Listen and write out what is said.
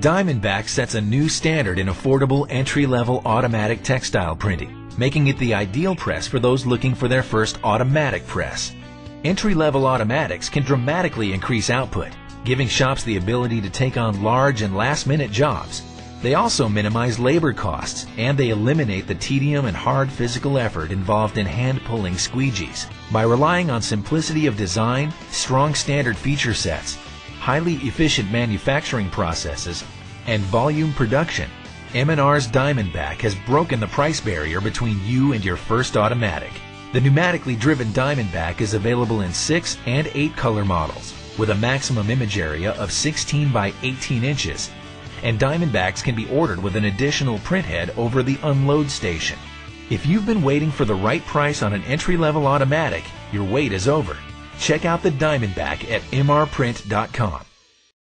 Diamondback sets a new standard in affordable entry-level automatic textile printing, making it the ideal press for those looking for their first automatic press. Entry-level automatics can dramatically increase output, giving shops the ability to take on large and last-minute jobs. They also minimize labor costs, and they eliminate the tedium and hard physical effort involved in hand-pulling squeegees. By relying on simplicity of design, strong standard feature sets, highly efficient manufacturing processes, and volume production, M&R's Diamondback has broken the price barrier between you and your first automatic. The pneumatically driven Diamondback is available in 6 and 8 color models, with a maximum image area of 16 by 18 inches, and Diamondbacks can be ordered with an additional print head over the unload station. If you've been waiting for the right price on an entry-level automatic, your wait is over. Check out the Diamondback at mrprint.com.